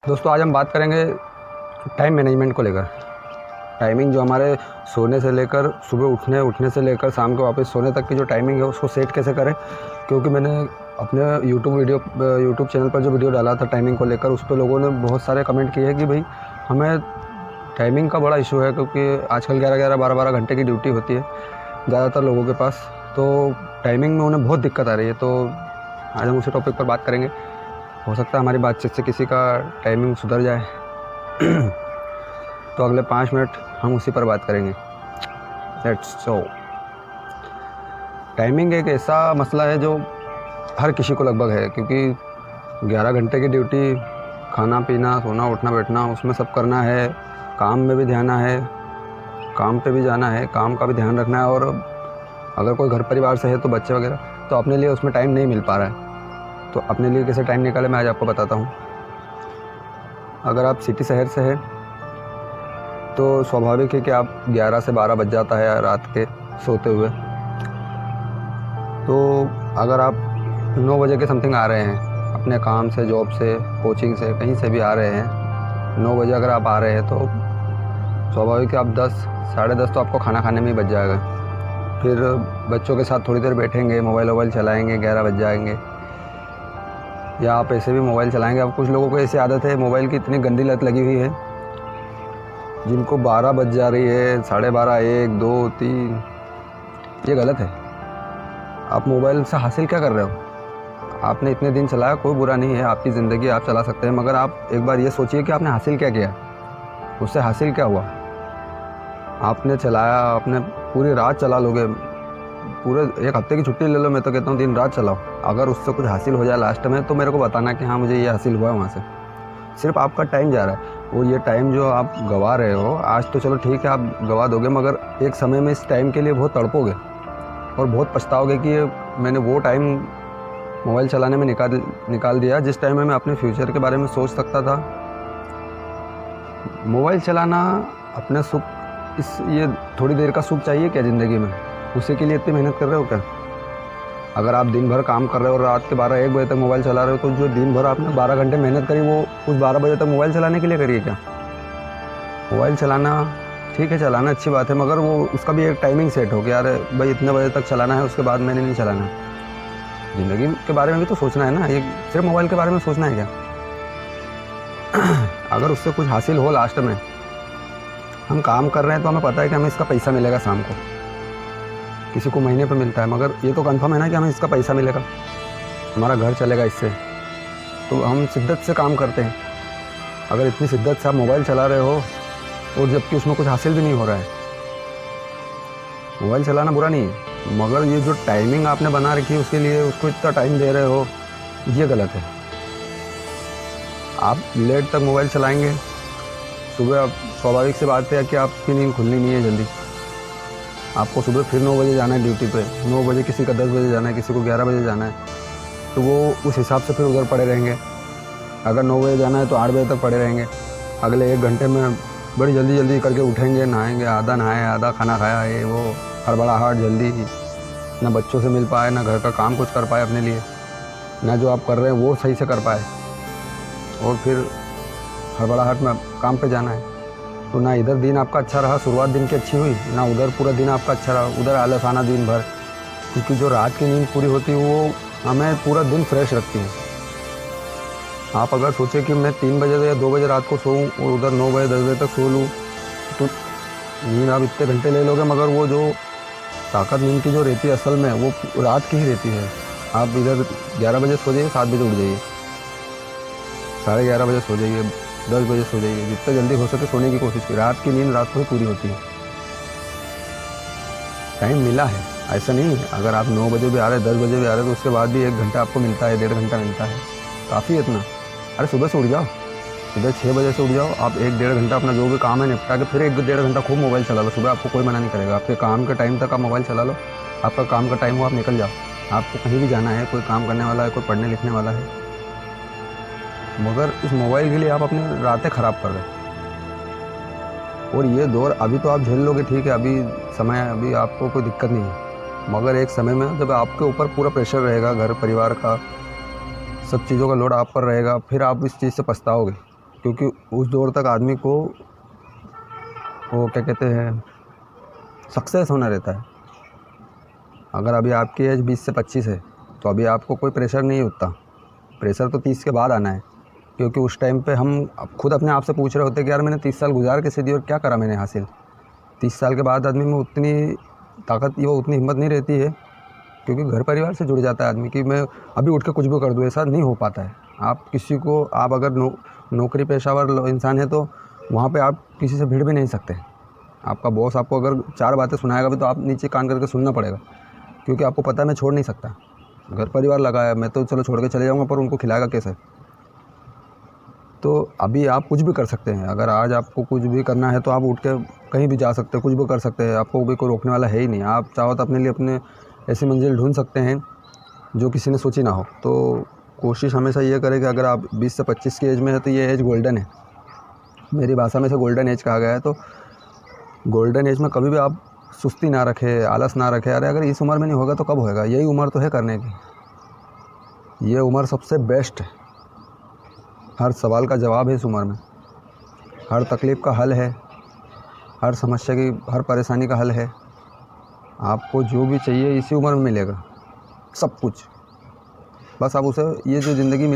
दोस्तों आज हम बात करेंगे टाइम मैनेजमेंट को लेकर। टाइमिंग जो हमारे सोने से लेकर सुबह उठने से लेकर शाम को वापस सोने तक की जो टाइमिंग है उसको सेट कैसे करें, क्योंकि मैंने अपने यूट्यूब चैनल पर जो वीडियो डाला था टाइमिंग को लेकर, उस पर लोगों ने बहुत सारे कमेंट किए कि भाई हमें टाइमिंग का बड़ा इशू है, क्योंकि आजकल 11-11 12-12 घंटे की ड्यूटी होती है ज़्यादातर लोगों के पास, तो टाइमिंग में उन्हें बहुत दिक्कत आ रही है। तो आज हम उसी टॉपिक पर बात करेंगे। हो सकता है हमारी बातचीत से किसी का टाइमिंग सुधर जाए। तो अगले 5 मिनट हम उसी पर बात करेंगे। लेट्स सो टाइमिंग एक ऐसा मसला है जो हर किसी को लगभग है, क्योंकि 11 घंटे की ड्यूटी, खाना पीना, सोना उठना बैठना, उसमें सब करना है, काम में भी ध्यान है, काम पे भी जाना है, काम का भी ध्यान रखना है, और अगर कोई घर परिवार से है तो बच्चे वगैरह, तो अपने लिए उसमें टाइम नहीं मिल पा रहा है। तो अपने लिए कैसे टाइम निकाले मैं आज आपको बताता हूँ। अगर आप सिटी शहर से हैं तो स्वाभाविक है कि आप 11 से 12 बज जाता है रात के सोते हुए। तो अगर आप 9 बजे के समथिंग आ रहे हैं अपने काम से, जॉब से, कोचिंग से, कहीं से भी आ रहे हैं, 9 बजे अगर आप आ रहे हैं तो स्वाभाविक है आप 10 साढ़े 10 तो आपको खाना खाने में ही बच जाएगा। फिर बच्चों के साथ थोड़ी देर बैठेंगे, मोबाइल चलाएँगे, 11 बज जाएंगे, या आप ऐसे भी मोबाइल चलाएंगे। अब कुछ लोगों को ऐसी आदत है, मोबाइल की इतनी गंदी लत लगी हुई है, जिनको 12 बज जा रही है, 12:30, 1, 2, 3, ये गलत है। आप मोबाइल से हासिल क्या कर रहे हो? आपने इतने दिन चलाया, कोई बुरा नहीं है, आपकी ज़िंदगी, आप चला सकते हैं, मगर आप एक बार ये सोचिए कि आपने हासिल क्या किया, उससे हासिल क्या हुआ। आपने चलाया, आपने पूरी रात चला लोगे, पूरे एक हफ्ते की छुट्टी ले लो, मैं तो कहता हूँ दिन रात चलाओ, अगर उससे कुछ हासिल हो जाए लास्ट में तो मेरे को बताना कि हाँ मुझे ये हासिल हुआ है वहाँ से। सिर्फ आपका टाइम जा रहा है, वो ये टाइम जो आप गंवा रहे हो, आज तो चलो ठीक है आप गंवा दोगे, मगर एक समय में इस टाइम के लिए बहुत तड़पोगे और बहुत पछताओगे कि मैंने वो टाइम मोबाइल चलाने में निकाल दिया जिस टाइम में मैं अपने फ्यूचर के बारे में सोच सकता था। मोबाइल चलाना अपना सुख, ये थोड़ी देर का सुख चाहिए क्या ज़िंदगी में? उसी के लिए इतनी मेहनत कर रहे हो क्या? अगर आप दिन भर काम कर रहे हो और रात के 12-1 बजे तक मोबाइल चला रहे हो, तो जो दिन भर आपने 12 घंटे मेहनत करी वो उस 12 बजे तक मोबाइल चलाने के लिए करिए क्या? मोबाइल चलाना ठीक है, चलाना अच्छी बात है, मगर वो उसका भी एक टाइमिंग सेट हो कि यार भाई इतने बजे तक चलाना है, उसके बाद मैंने नहीं चलाना है। ज़िंदगी के बारे में भी तो सोचना है ना, ये सिर्फ मोबाइल के बारे में सोचना है क्या? अगर उससे कुछ हासिल हो, लास्ट में हम काम कर रहे हैं तो हमें पता है कि हमें इसका पैसा मिलेगा शाम को, किसी को महीने पे मिलता है, मगर ये तो कंफर्म है ना कि हमें इसका पैसा मिलेगा, हमारा घर चलेगा इससे, तो हम शिद्दत से काम करते हैं। अगर इतनी शिद्दत से आप मोबाइल चला रहे हो और जबकि उसमें कुछ हासिल भी नहीं हो रहा है, मोबाइल चलाना बुरा नहीं है, मगर ये जो टाइमिंग आपने बना रखी है उसके लिए उसको इतना टाइम दे रहे हो, ये गलत है। आप लेट तक मोबाइल चलाएँगे, सुबह स्वाभाविक सी बात है कि आपकी नींद खुलनी नहीं है जल्दी। आपको सुबह फिर 9 बजे जाना है ड्यूटी पे, 9 बजे किसी का 10 बजे जाना है, किसी को 11 बजे जाना है, तो वो उस हिसाब से फिर उधर पड़े रहेंगे। अगर 9 बजे जाना है तो 8 बजे तक पड़े रहेंगे। अगले 1 घंटे में बड़ी जल्दी करके उठेंगे, नहाएंगे, आधा नहाए आधा खाना खाया, ये वो हड़बड़ाहट, जल्दी, ना बच्चों से मिल पाए, ना घर का काम कुछ कर पाए अपने लिए, ना जो आप कर रहे हैं वो सही से कर पाए, और फिर हड़बड़ाहट में काम पे जाना है, तो ना इधर दिन आपका अच्छा रहा, शुरुआत दिन की अच्छी हुई, ना उधर पूरा दिन आपका अच्छा रहा, उधर आलस आना दिन भर, क्योंकि जो रात की नींद पूरी होती है वो हमें पूरा दिन फ्रेश रखती है। आप अगर सोचें कि मैं 3 बजे या 2 बजे रात को सोऊं और उधर 9 बजे 10 बजे तक सो लूँ, तो नींद आप इतने घंटे ले लोगे, मगर वो जो ताकत नींद की जो रहती है असल में वो रात की ही रहती है। आप इधर 11 बजे सो जाइए, 7 बजे उठ जाइए, 11:30 बजे सो जाइए, 10 बजे सो जाइए, जितना जल्दी हो सके सोने की कोशिश की। रात की नींद रात को ही पूरी होती है। टाइम मिला है, ऐसा नहीं है, अगर आप 9 बजे भी आ रहे हैं, 10 बजे भी आ रहे हैं, तो उसके बाद भी 1 घंटा आपको मिलता है, 1.5 घंटा मिलता है, काफ़ी है इतना। अरे सुबह से उठ जाओ, सुबह 6 बजे से उठ जाओ, आप 1-1.5 घंटा अपना जो भी काम है निपटा के फिर 1-1.5 घंटा खूब मोबाइल चला लो। सुबह आपको कोई मना नहीं करेगा, आपके काम के टाइम तक आप मोबाइल चला लो, आपका काम का टाइम हो आप निकल जाओ। आपको कहीं भी जाना है, कोई काम करने वाला है, कोई पढ़ने लिखने वाला है, मगर इस मोबाइल के लिए आप अपनी रातें ख़राब कर रहे हैं। और ये दौर अभी तो आप झेल लोगे, ठीक है, अभी समय है, अभी आपको कोई दिक्कत नहीं है, मगर एक समय में जब आपके ऊपर पूरा प्रेशर रहेगा, घर परिवार का, सब चीज़ों का लोड आप पर रहेगा, फिर आप इस चीज़ से पछताओगे क्योंकि उस दौर तक आदमी को वो क्या कहते हैं सक्सेस होना रहता है। अगर अभी आपकी एज 20 से 25 है तो अभी आपको कोई प्रेशर नहीं उठता, प्रेशर तो 30 के बाद आना है। क्योंकि उस टाइम पे हम खुद अपने आप से पूछ रहे होते कि यार मैंने 30 साल गुजार कैसे दी और क्या करा मैंने हासिल। 30 साल के बाद आदमी में उतनी ताकत या उतनी हिम्मत नहीं रहती है, क्योंकि घर परिवार से जुड़ जाता है आदमी कि मैं अभी उठ के कुछ भी कर दूँ, ऐसा नहीं हो पाता है। आप किसी को आप अगर नौकरी पेशावर इंसान है तो वहाँ पे आप किसी से भिड़ भी नहीं सकते। आपका बॉस आपको अगर 4 बातें सुनाएगा भी तो आप नीचे कान करके सुनना पड़ेगा, क्योंकि आपको पता है मैं छोड़ नहीं सकता। घर परिवार लगा है, मैं तो चलो छोड़ के चले जाऊँगा, पर उनको खिलाएगा कैसे। तो अभी आप कुछ भी कर सकते हैं। अगर आज आपको कुछ भी करना है तो आप उठ के कहीं भी जा सकते हैं, कुछ भी कर सकते हैं, आपको भी कोई रोकने वाला है ही नहीं। आप चाहो तो अपने लिए अपने ऐसी मंजिल ढूंढ सकते हैं जो किसी ने सोची ना हो। तो कोशिश हमेशा ये करें कि अगर आप 20 से 25 की एज में है तो ये एज गोल्डन है, मेरी भाषा में से गोल्डन एज कहा गया है। तो गोल्डन एज में कभी भी आप सुस्ती ना रखें, आलस ना रखें। अरे अगर इस उम्र में नहीं होगा तो कब होएगा, यही उम्र तो है करने की। ये उम्र सबसे बेस्ट है, हर सवाल का जवाब है इस उम्र में, हर तकलीफ़ का हल है, हर समस्या की, हर परेशानी का हल है। आपको जो भी चाहिए इसी उम्र में मिलेगा, सब कुछ। बस आप उसे ये जो ज़िंदगी